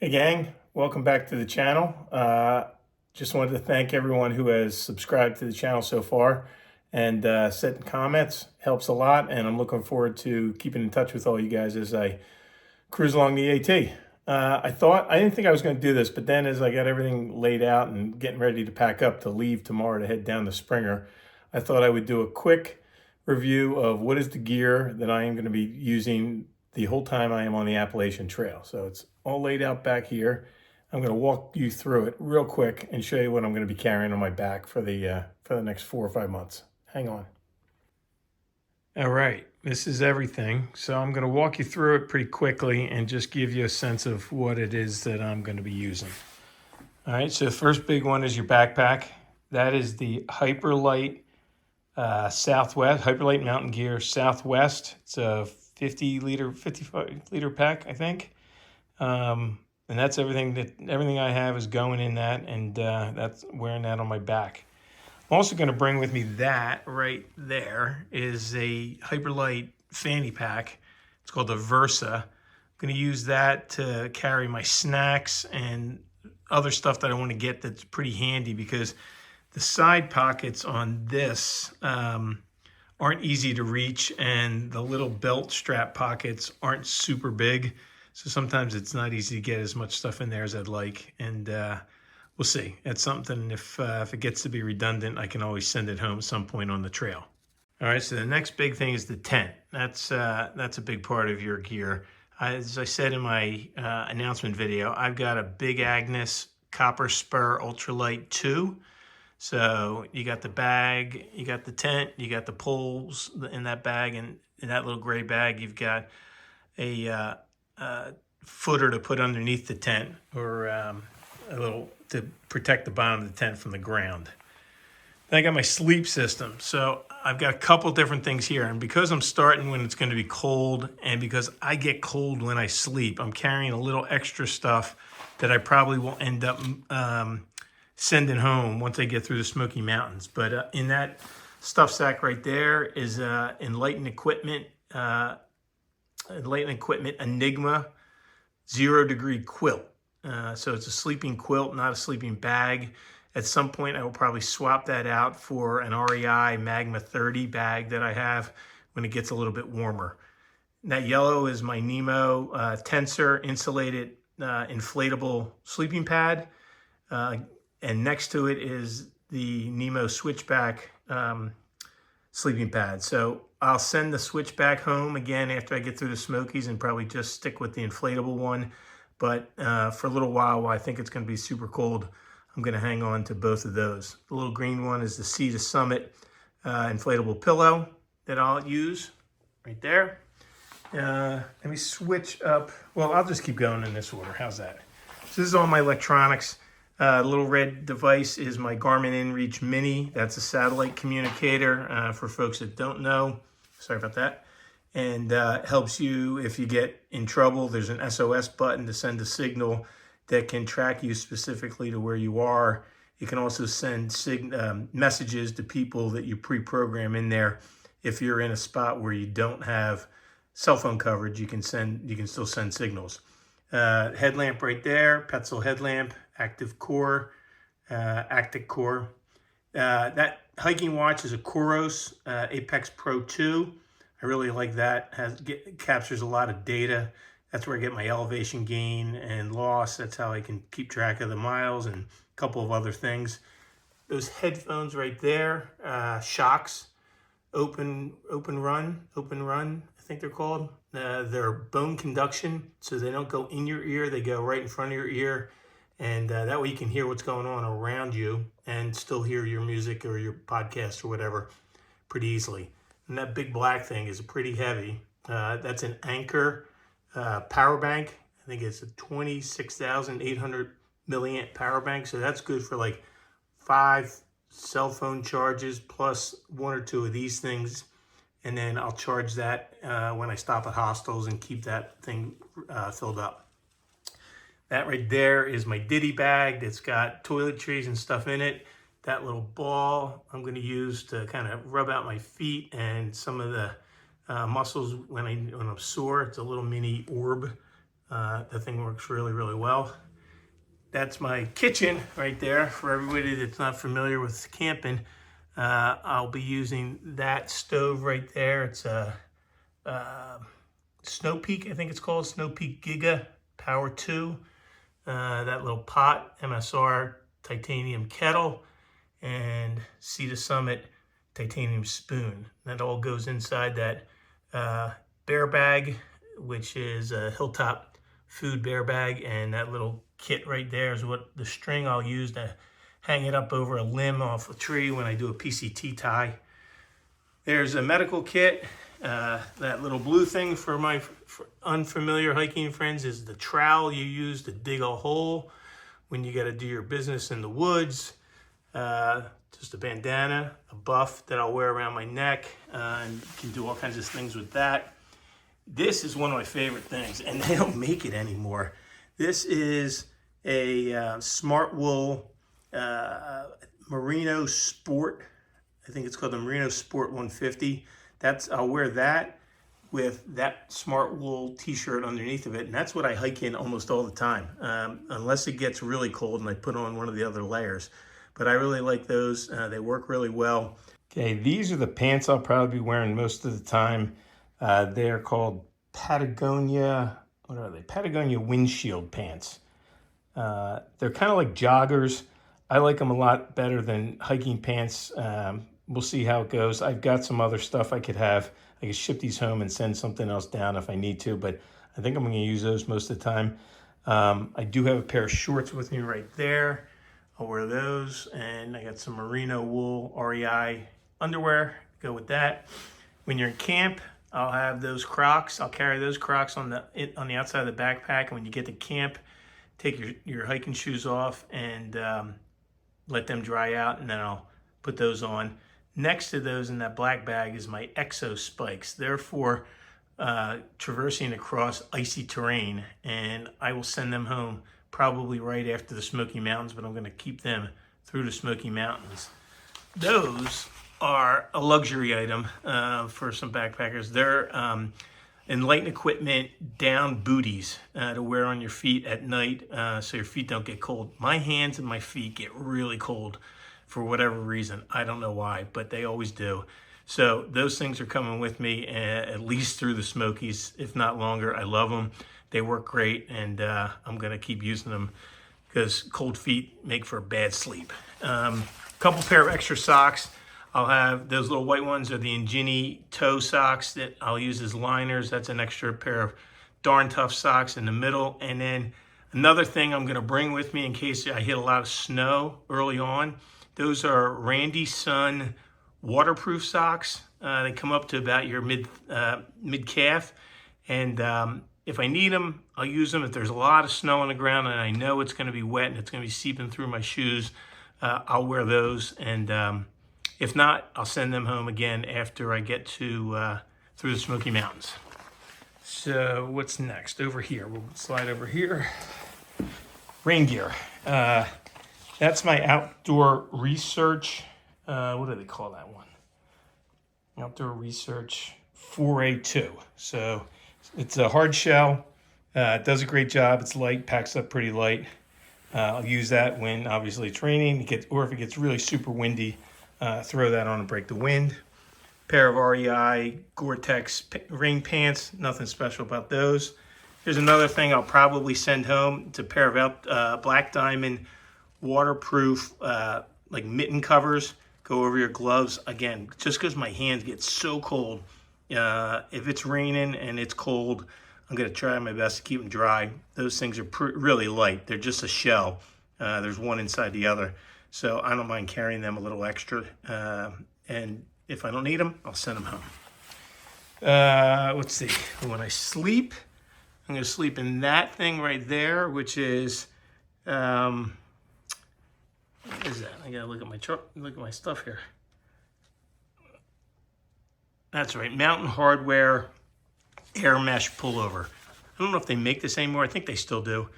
Hey gang, welcome back to the channel. Just wanted to thank everyone who has subscribed to the channel so far and sent comments. Helps a lot, and I'm looking forward to keeping in touch with all you guys as I cruise along the AT. I didn't think I was going to do this, but then as I got everything laid out and getting ready to pack up to leave tomorrow to head down to Springer, I thought I would do a quick review of what is the gear that I am going to be using the whole time I am on the Appalachian Trail. So it's all laid out back here. I'm going to walk you through it real quick and show you what I'm going to be carrying on my back for the next 4 or 5 months. Hang on. All right, this is everything. So I'm going to walk you through it pretty quickly and just give you a sense of what it is that I'm going to be using. All right, so the first big one is your backpack. That is the Hyperlite Southwest, Hyperlite Mountain Gear Southwest. It's a 55-liter pack, I think. And that's everything I have is going in that, and that's wearing that on my back. I'm also going to bring with me that right there is a Hyperlite fanny pack. It's called the Versa. I'm going to use that to carry my snacks and other stuff that I want to get that's pretty handy, because the side pockets on this aren't easy to reach, and the little belt strap pockets aren't super big. So sometimes it's not easy to get as much stuff in there as I'd like. And we'll see. That's something, if it gets to be redundant, I can always send it home at some point on the trail. All right, so the next big thing is the tent. That's a big part of your gear. As I said in my announcement video, I've got a Big Agnes Copper Spur Ultralight 2. So you got the bag, you got the tent, you got the poles in that bag, and in that little gray bag, you've got a footer to put underneath the tent, or a little to protect the bottom of the tent from the ground. Then I got my sleep system. So I've got a couple different things here, and because I'm starting when it's going to be cold, and because I get cold when I sleep, I'm carrying a little extra stuff that I probably will end up sending home once I get through the Smoky Mountains. But in that stuff sack right there is Enlightened Equipment Enigma 0-degree quilt. So it's a sleeping quilt, not a sleeping bag. At some point, I will probably swap that out for an REI Magma 30 bag that I have when it gets a little bit warmer. And that yellow is my Nemo Tensor insulated inflatable sleeping pad. And next to it is the Nemo Switchback sleeping pad. So I'll send the Switchback home again after I get through the Smokies, and probably just stick with the inflatable one. But for a little while I think it's going to be super cold, I'm going to hang on to both of those. The little green one is the Sea to Summit inflatable pillow that I'll use right there. Let me switch up. Well, I'll just keep going in this order. How's that? So this is all my electronics. The little red device is my Garmin InReach Mini. That's a satellite communicator for folks that don't know. Sorry about that. And helps you if you get in trouble. There's an SOS button to send a signal that can track you specifically to where you are. You can also send messages to people that you pre-program in there. If you're in a spot where you don't have cell phone coverage, you can still send signals. Headlamp right there, Petzl headlamp, active core, Actic core. That hiking watch is a Coros Apex Pro 2. I really like that. Captures a lot of data. That's where I get my elevation gain and loss. That's how I can keep track of the miles and a couple of other things. Those headphones right there, Shocks, open run, I think they're called. They're bone conduction, so they don't go in your ear, they go right in front of your ear. And that way you can hear what's going on around you and still hear your music or your podcast or whatever pretty easily. And that big black thing is pretty heavy. That's an Anchor power bank. I think it's a 26,800 milliamp power bank. So that's good for like 5 cell phone charges plus 1 or 2 of these things. And then I'll charge that when I stop at hostels and keep that thing filled up. That right there is my Diddy bag that's got toiletries and stuff in it. That little ball I'm going to use to kind of rub out my feet and some of the muscles when I'm sore. It's a little mini orb The thing works really, really well. That's my kitchen right there. For everybody that's not familiar with camping, I'll be using that stove right there. It's a Snow Peak, I think it's called, Snow Peak Giga Power 2. That little pot, MSR titanium kettle, and Sea to Summit titanium spoon. That all goes inside that bear bag, which is a Hilltop food bear bag, and that little kit right there is what the string I'll use to hang it up over a limb off a tree when I do a PCT tie. There's a medical kit. That little blue thing for my unfamiliar hiking friends is the trowel you use to dig a hole when you got to do your business in the woods. Just a bandana, a buff that I'll wear around my neck, and you can do all kinds of things with that. This is one of my favorite things, and they don't make it anymore. This is a Smartwool Merino Sport. I think it's called the Merino Sport 150. I'll wear that with that Smartwool t-shirt underneath of it, and that's what I hike in almost all the time, unless it gets really cold and I put on one of the other layers. But I really like those. They work really well. Okay, these are the pants I'll probably be wearing most of the time. They're called Patagonia, what are they? Patagonia windshield pants. They're kind of like joggers. I like them a lot better than hiking pants. We'll see how it goes. I've got some other stuff I could have. I could ship these home and send something else down if I need to, but I think I'm going to use those most of the time. I do have a pair of shorts with me right there. I'll wear those, and I got some merino wool REI underwear. Go with that. When you're in camp, I'll have those Crocs. I'll carry those Crocs on the outside of the backpack, and when you get to camp, take your hiking shoes off and let them dry out, and then I'll put those on. Next to those in that black bag is my Exo spikes. They're for traversing across icy terrain, and I will send them home probably right after the Smoky Mountains, but I'm going to keep them through the Smoky Mountains. Those are a luxury item for some backpackers. They're Enlightened Equipment down booties to wear on your feet at night so your feet don't get cold. My hands and my feet get really cold for whatever reason. I don't know why, but they always do. So those things are coming with me at least through the Smokies, if not longer. I love them. They work great, and I'm going to keep using them because cold feet make for bad sleep. Couple pair of extra socks. I'll have those little white ones are the Injini toe socks that I'll use as liners. That's an extra pair of darn tough socks in the middle. And then another thing I'm going to bring with me in case I hit a lot of snow early on. Those are Randy Sun waterproof socks. They come up to about your mid calf, and if I need them, I'll use them. If there's a lot of snow on the ground and I know it's going to be wet and it's going to be seeping through my shoes, I'll wear those. And if not, I'll send them home again after I get to through the Smoky Mountains. So what's next? Over here, we'll slide over here. Rain gear. That's my outdoor research. What do they call that one? Outdoor Research 4A2. So it's a hard shell. It does a great job. It's light, packs up pretty light. I'll use that when obviously it's raining, or if it gets really super windy, throw that on and break the wind. Pair of REI Gore-Tex rain pants. Nothing special about those. Here's another thing I'll probably send home. It's a pair of Black Diamond waterproof like mitten covers. Go over your gloves. Again, just because my hands get so cold. If it's raining and it's cold, I'm going to try my best to keep them dry. Those things are really light. They're just a shell. There's one inside the other. So I don't mind carrying them a little extra. And if I don't need them, I'll send them home. Let's see. When I sleep, I'm going to sleep in that thing right there, which is... what is that? I gotta look at my chart, look at my stuff here. That's right, Mountain Hardwear Air Mesh Pullover. I don't know if they make this anymore. I think they still do.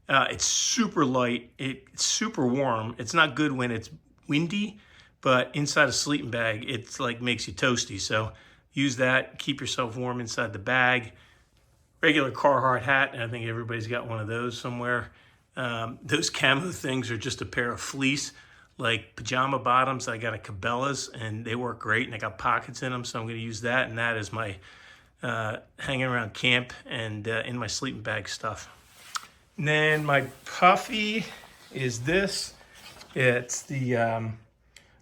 It's super light. It's super warm. It's not good when it's windy, but inside a sleeping bag, it's like makes you toasty. So use that. Keep yourself warm inside the bag. regular Carhartt hat, and I think everybody's got one of those somewhere. Those camo things are just a pair of fleece, like pajama bottoms. I got a Cabela's, and they work great, and they got pockets in them, so I'm going to use that, and that is my hanging around camp and in my sleeping bag stuff. And then my puffy is this. It's the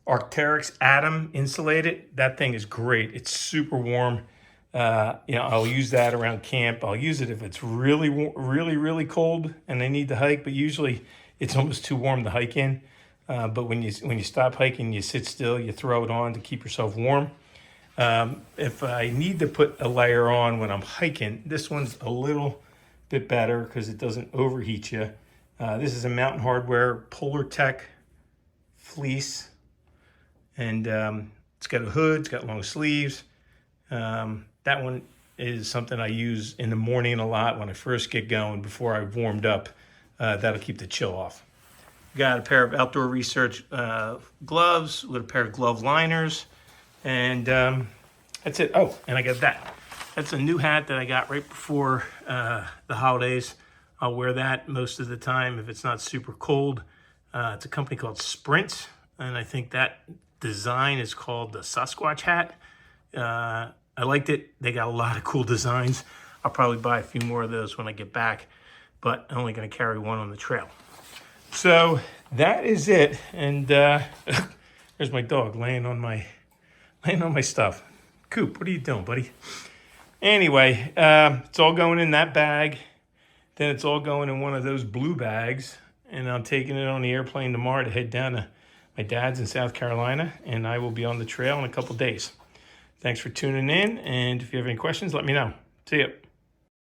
Arc'teryx Atom insulated. That thing is great. It's super warm. I'll use that around camp. I'll use it if it's really, really cold and I need to hike, but usually it's almost too warm to hike in. But when you stop hiking, you sit still, you throw it on to keep yourself warm. If I need to put a layer on when I'm hiking, this one's a little bit better because it doesn't overheat you. This is a Mountain Hardwear Polar Tech fleece, and it's got a hood, it's got long sleeves. That one is something I use in the morning a lot when I first get going before I've warmed up. That'll keep the chill off. Got a pair of Outdoor Research gloves with a pair of glove liners, and that's it. Oh, and I got that. That's a new hat that I got right before the holidays. I'll wear that most of the time if it's not super cold. It's a company called Sprint, and I think that design is called the Sasquatch hat. I liked it. They got a lot of cool designs. I'll probably buy a few more of those when I get back, but I'm only going to carry one on the trail. So that is it. And there's my dog laying on my stuff. Coop, what are you doing, buddy? Anyway, it's all going in that bag. Then it's all going in one of those blue bags, and I'm taking it on the airplane tomorrow to head down to my dad's in South Carolina, and I will be on the trail in a couple days. Thanks for tuning in, and if you have any questions, let me know. See ya.